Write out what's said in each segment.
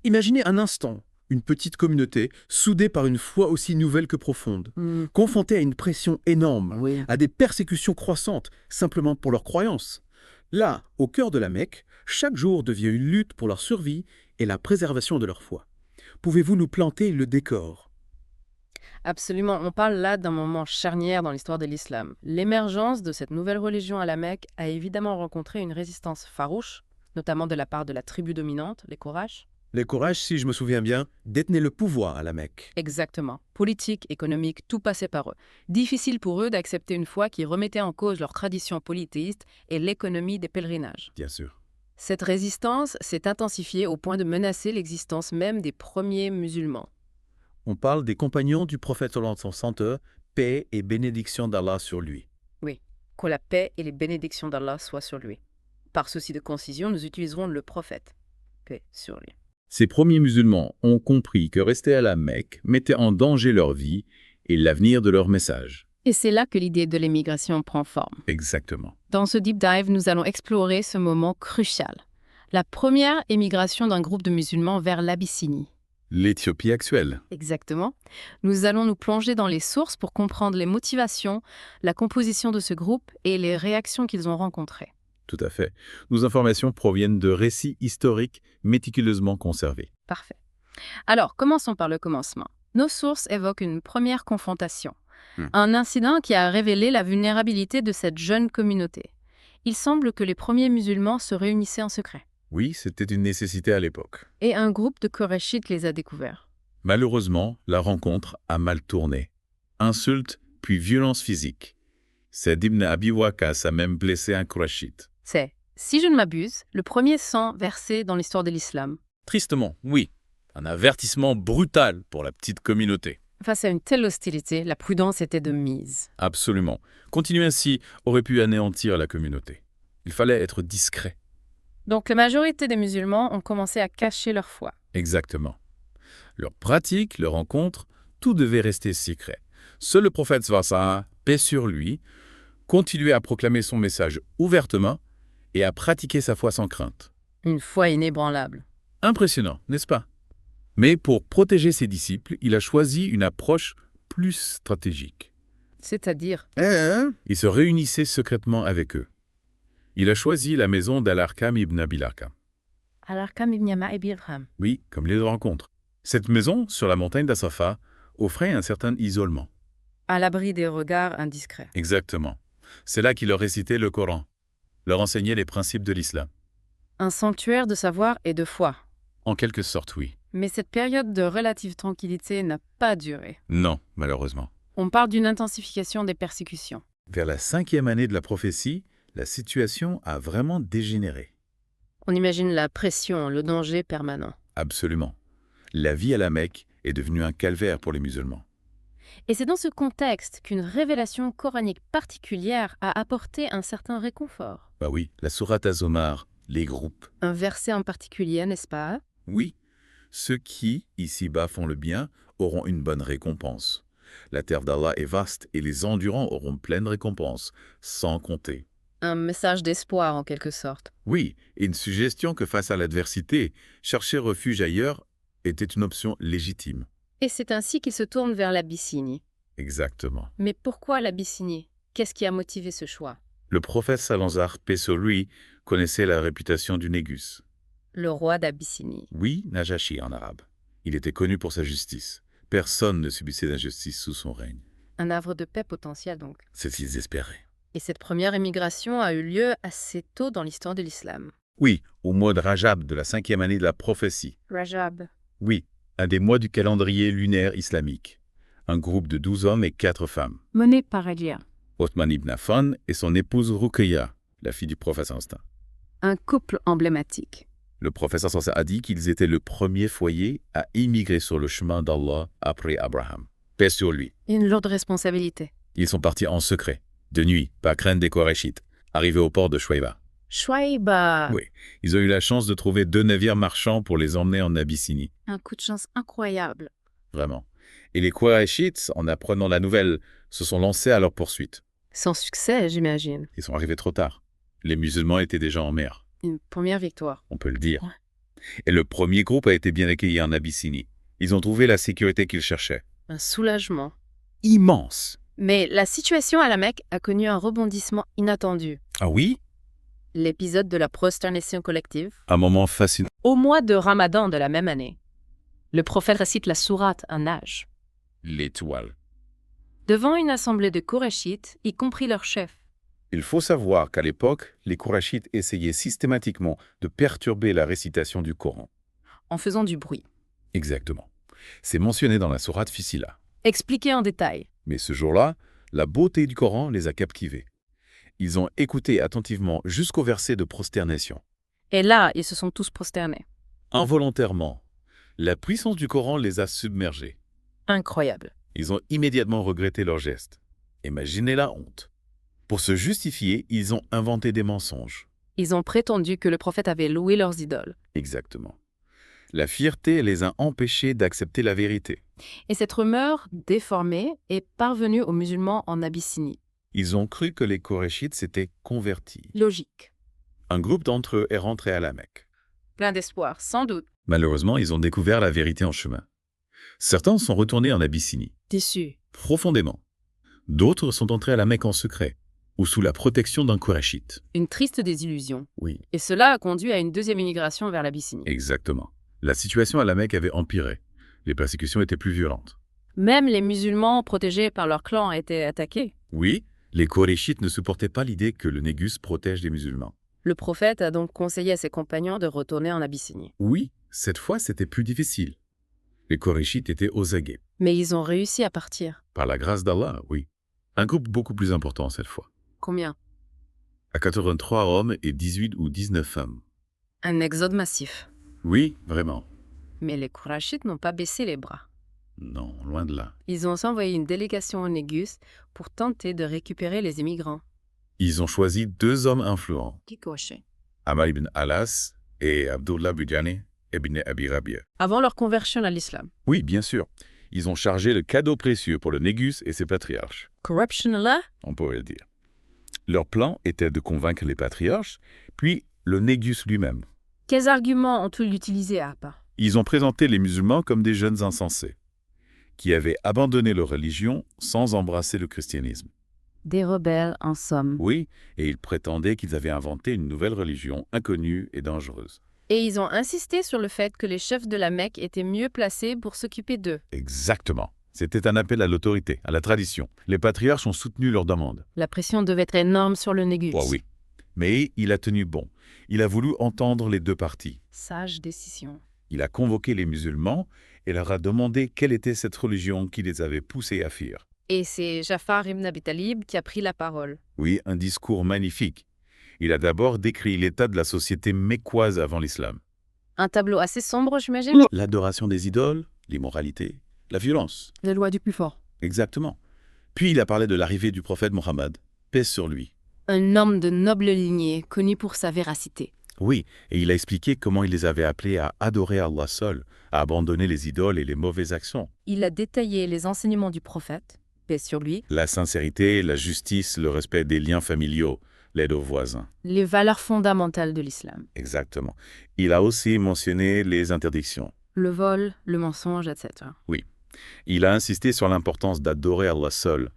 Imaginez un instant une petite communauté soudée par une foi aussi nouvelle que profonde, confrontée à une pression énorme, Oui. à des persécutions croissantes, simplement pour leurs croyances. Là, au cœur de la Mecque, chaque jour devient une lutte pour leur survie et la préservation de leur foi. Pouvez-vous nous planter le décor? Absolument, on parle là d'un moment charnière dans l'histoire de l'islam. L'émergence de cette nouvelle religion à la Mecque a évidemment rencontré une résistance farouche, notamment de la part de la tribu dominante, les Quraysh. Les Quraysh, si je me souviens bien, détenaient le pouvoir à la Mecque. Exactement. Politique, économique, tout passait par eux. Difficile pour eux d'accepter une foi qui remettait en cause leur tradition polythéiste et l'économie des pèlerinages. Bien sûr. Cette résistance s'est intensifiée au point de menacer l'existence même des premiers musulmans. On parle des compagnons du prophète sallallahu alayhi wa sallam, paix et bénédiction d'Allah sur lui. Oui, que la paix et les bénédictions d'Allah soient sur lui. Par souci de concision, nous utiliserons le prophète. Paix sur lui. Ces premiers musulmans ont compris que rester à la Mecque mettait en danger leur vie et l'avenir de leur message. Et c'est là que l'idée de l'émigration prend forme. Exactement. Dans ce deep dive, nous allons explorer ce moment crucial. La première émigration d'un groupe de musulmans vers l'Abyssinie. L'Éthiopie actuelle. Exactement. Nous allons nous plonger dans les sources pour comprendre les motivations, la composition de ce groupe et les réactions qu'ils ont rencontrées. Tout à fait. Nos informations proviennent de récits historiques méticuleusement conservés. Parfait. Alors, commençons par le commencement. Nos sources évoquent une première confrontation. Un incident qui a révélé la vulnérabilité de cette jeune communauté. Il semble que les premiers musulmans se réunissaient en secret. Oui, c'était une nécessité à l'époque. Et un groupe de Korachites les a découverts. Malheureusement, la rencontre a mal tourné. Insultes, puis violence physique. Saïd ibn Abi Waqqas a même blessé un Qurayshite. C'est, si je ne m'abuse, le premier sang versé dans l'histoire de l'islam. Tristement, oui. Un avertissement brutal pour la petite communauté. Face à une telle hostilité, la prudence était de mise. Absolument. Continuer ainsi aurait pu anéantir la communauté. Il fallait être discret. Donc la majorité des musulmans ont commencé à cacher leur foi. Exactement. Leurs pratiques, leurs rencontres, tout devait rester secret. Seul le prophète sallallahu, paix sur lui, continuait à proclamer son message ouvertement et à pratiquer sa foi sans crainte. Une foi inébranlable. Impressionnant, n'est-ce pas? Mais pour protéger ses disciples, il a choisi une approche plus stratégique. C'est-à-dire, Il se réunissait secrètement avec eux. Il a choisi la maison d'Al-Arqam ibn Abil Arqam. Al-Arqam ibn Abil-Arqam. Oui, comme les rencontres. Cette maison, sur la montagne d'Asafa, offrait un certain isolement. À l'abri des regards indiscrets. Exactement. C'est là qu'il leur récitait le Coran, leur enseignait les principes de l'islam. Un sanctuaire de savoir et de foi. En quelque sorte, oui. Mais cette période de relative tranquillité n'a pas duré. Non, malheureusement. On parle d'une intensification des persécutions. Vers la 5e année de la prophétie, la situation a vraiment dégénéré. On imagine la pression, le danger permanent. Absolument. La vie à la Mecque est devenue un calvaire pour les musulmans. Et c'est dans ce contexte qu'une révélation coranique particulière a apporté un certain réconfort. Bah oui, la sourate Az-Zomar, les groupes. Un verset en particulier, n'est-ce pas? Oui, ceux qui, ici-bas, font le bien, auront une bonne récompense. La terre d'Allah est vaste et les endurants auront pleine récompense, sans compter. Un message d'espoir en quelque sorte. Oui, et une suggestion que face à l'adversité, chercher refuge ailleurs était une option légitime. Et c'est ainsi qu'il se tourne vers l'Abyssinie. Exactement. Mais pourquoi l'Abyssinie? Qu'est-ce qui a motivé ce choix? Le prophète Salazar, paix sur lui, connaissait la réputation du Négus. Le roi d'Abyssinie. Oui, Najashi en arabe. Il était connu pour sa justice. Personne ne subissait d'injustice sous son règne. Un havre de paix potentiel donc. C'est ce qu'ils espéraient. Et cette première émigration a eu lieu assez tôt dans l'histoire de l'islam. Oui, au mois de Rajab de la 5e année de la prophétie. Rajab. Oui, un des mois du calendrier lunaire islamique. Un groupe de 12 hommes et 4 femmes. Mené par Elia. Othman ibn Affan et son épouse Ruqayya, la fille du prophète Instinct. Un couple emblématique. Le professeur Sansa a dit qu'ils étaient le premier foyer à immigrer sur le chemin d'Allah après Abraham. Paix sur lui. Une lourde responsabilité. Ils sont partis en secret, de nuit, par crainte des Korachites, arrivés au port de Chouaïba. Chouaïba. Oui, ils ont eu la chance de trouver 2 navires marchands pour les emmener en Abyssinie. Un coup de chance incroyable. Vraiment. Et les Korachites, en apprenant la nouvelle, se sont lancés à leur poursuite. Sans succès, j'imagine. Ils sont arrivés trop tard. Les musulmans étaient déjà en mer. Une première victoire. On peut le dire. Ouais. Et le premier groupe a été bien accueilli en Abyssinie. Ils ont trouvé la sécurité qu'ils cherchaient. Un soulagement. Immense. Mais la situation à la Mecque a connu un rebondissement inattendu. Ah oui? L'épisode de la prosternation collective. Un moment fascinant. Au mois de Ramadan de la même année, le prophète récite la sourate Un âge. L'étoile. Devant une assemblée de Korachites, y compris leur chef. Il faut savoir qu'à l'époque, les Korachites essayaient systématiquement de perturber la récitation du Coran. En faisant du bruit. Exactement. C'est mentionné dans la sourate Fissila. Expliqué en détail. Mais ce jour-là, la beauté du Coran les a captivés. Ils ont écouté attentivement jusqu'au verset de prosternation. Et là, ils se sont tous prosternés. Involontairement, la puissance du Coran les a submergés. Incroyable. Ils ont immédiatement regretté leur geste. Imaginez la honte. Pour se justifier, ils ont inventé des mensonges. Ils ont prétendu que le prophète avait loué leurs idoles. Exactement. La fierté les a empêchés d'accepter la vérité. Et cette rumeur déformée est parvenue aux musulmans en Abyssinie. Ils ont cru que les Korachites s'étaient convertis. Logique. Un groupe d'entre eux est rentré à la Mecque. Plein d'espoir, sans doute. Malheureusement, ils ont découvert la vérité en chemin. Certains sont retournés en Abyssinie, Déçus. profondément. D'autres sont entrés à la Mecque en secret, ou sous la protection d'un Korachite. Une triste désillusion. Oui, Et cela a conduit à une deuxième immigration vers l'Abyssinie. exactement. La situation à la Mecque avait empiré. Les persécutions étaient plus violentes. Même les musulmans protégés par leur clan étaient attaqués. Oui, les Korachites ne supportaient pas l'idée que le Négus protège les musulmans. Le prophète a donc conseillé à ses compagnons de retourner en Abyssinie. Oui, cette fois c'était plus difficile. Les Korachites étaient aux aguets. Mais ils ont réussi à partir. Par la grâce d'Allah, oui. Un groupe beaucoup plus important cette fois. Combien? À 83 hommes et 18 ou 19 femmes. Un exode massif. Oui, vraiment. Mais les Kourachites n'ont pas baissé les bras. Non, loin de là. Ils ont envoyé une délégation au Négus pour tenter de récupérer les immigrants. Ils ont choisi 2 hommes influents, Qui cochait? Amar ibn Alas et Abdullah Bujani ibn Abi Rabia. Avant leur conversion à l'islam. Oui, bien sûr. Ils ont chargé le cadeau précieux pour le Négus et ses patriarches, Corruption là? on pourrait le dire. Leur plan était de convaincre les patriarches, puis le Négus lui-même. Quels arguments ont-ils utilisés à part? Ils ont présenté les musulmans comme des jeunes insensés, qui avaient abandonné leur religion sans embrasser le christianisme. Des rebelles, en somme. Oui, et ils prétendaient qu'ils avaient inventé une nouvelle religion inconnue et dangereuse. Et ils ont insisté sur le fait que les chefs de la Mecque étaient mieux placés pour s'occuper d'eux. Exactement. C'était un appel à l'autorité, à la tradition. Les patriarches ont soutenu leur demande. La pression devait être énorme sur le Négus. Oh oui. Mais il a tenu bon. Il a voulu entendre les 2 parties. Sage décision. Il a convoqué les musulmans et leur a demandé quelle était cette religion qui les avait poussés à fuir. Et c'est Jafar ibn Abi Talib qui a pris la parole. Oui, un discours magnifique. Il a d'abord décrit l'état de la société mécoise avant l'islam. Un tableau assez sombre, j'imagine? L'adoration des idoles, l'immoralité, la violence. Les lois du plus fort. Exactement. Puis il a parlé de l'arrivée du prophète Mohammed, paix sur lui. Un homme de noble lignée, connu pour sa véracité. Oui, et il a expliqué comment il les avait appelés à adorer Allah seul, à abandonner les idoles et les mauvaises actions. Il a détaillé les enseignements du prophète, paix sur lui, La sincérité, la justice, le respect des liens familiaux, l'aide aux voisins. les valeurs fondamentales de l'islam. Exactement. Il a aussi mentionné les interdictions. Le vol, le mensonge, etc. Il a insisté sur l'importance d'adorer Allah seul,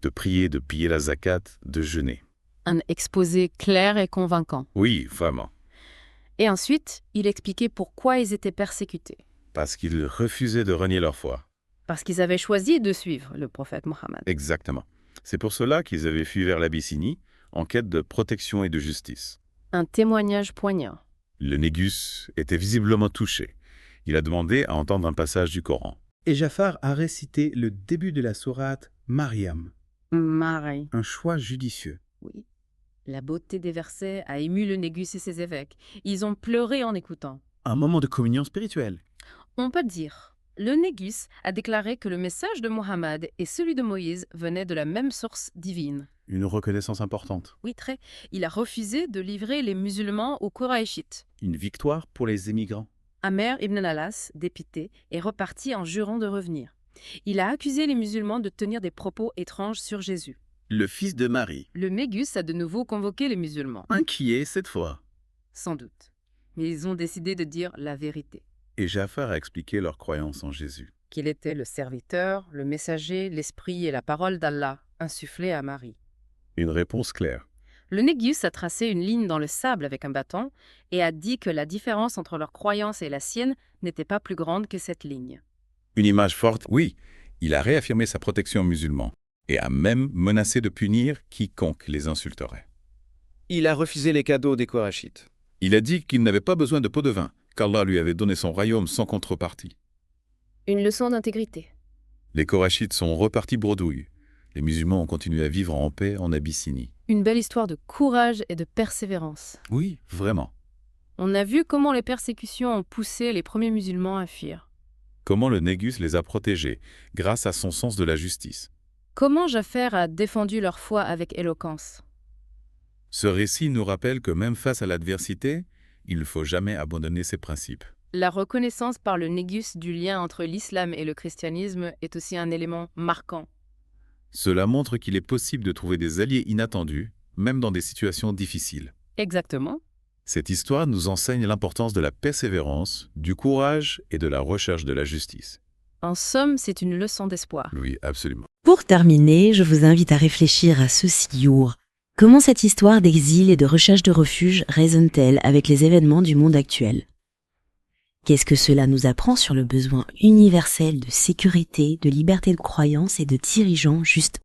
de prier, de piller la zakat, de jeûner. Un exposé clair et convaincant. Oui, vraiment. Et ensuite, il expliquait pourquoi ils étaient persécutés. Parce qu'ils refusaient de renier leur foi. Parce qu'ils avaient choisi de suivre le prophète Mohammed. Exactement. C'est pour cela qu'ils avaient fui vers l'Abyssinie, en quête de protection et de justice. Un témoignage poignant. Le Négus était visiblement touché. Il a demandé à entendre un passage du Coran. Et Jafar a récité le début de la sourate Mariam, Marie. un choix judicieux. Oui. La beauté des versets a ému le Négus et ses évêques. Ils ont pleuré en écoutant. Un moment de communion spirituelle. On peut dire, le Négus a déclaré que le message de Mohammed et celui de Moïse venaient de la même source divine. Une reconnaissance importante. Oui, très. Il a refusé de livrer les musulmans aux Koraïchites. Une victoire pour les émigrants. Amer ibn Alas, dépité, est reparti en jurant de revenir. Il a accusé les musulmans de tenir des propos étranges sur Jésus. Le fils de Marie. Le Négus a de nouveau convoqué les musulmans. Inquiet cette fois. Sans doute. mais ils ont décidé de dire la vérité. Et Jafar a expliqué leur croyance en Jésus. Qu'il était le serviteur, le messager, l'esprit et la parole d'Allah, insufflée à Marie. Une réponse claire. Le Négus a tracé une ligne dans le sable avec un bâton et a dit que la différence entre leur croyance et la sienne n'était pas plus grande que cette ligne. Une image forte. Oui, il a réaffirmé sa protection aux musulmans et a même menacé de punir quiconque les insulterait. Il a refusé les cadeaux des Korachites. Il a dit qu'il n'avait pas besoin de pot de vin, qu'Allah lui avait donné son royaume sans contrepartie. Une leçon d'intégrité. Les Korachites sont repartis bredouilles. Les musulmans ont continué à vivre en paix en Abyssinie. Une belle histoire de courage et de persévérance. Oui, vraiment. On a vu comment les persécutions ont poussé les premiers musulmans à fuir. Comment le Négus les a protégés grâce à son sens de la justice. Comment Jafar a défendu leur foi avec éloquence. Ce récit nous rappelle que même face à l'adversité, il ne faut jamais abandonner ses principes. La reconnaissance par le Négus du lien entre l'islam et le christianisme est aussi un élément marquant. Cela montre qu'il est possible de trouver des alliés inattendus, même dans des situations difficiles. Exactement. Cette histoire nous enseigne l'importance de la persévérance, du courage et de la recherche de la justice. En somme, c'est une leçon d'espoir. Oui, absolument. Pour terminer, je vous invite à réfléchir à ceci, Your. Comment cette histoire d'exil et de recherche de refuge résonne-t-elle avec les événements du monde actuel? Qu'est-ce que cela nous apprend sur le besoin universel de sécurité, de liberté de croyance et de dirigeants juste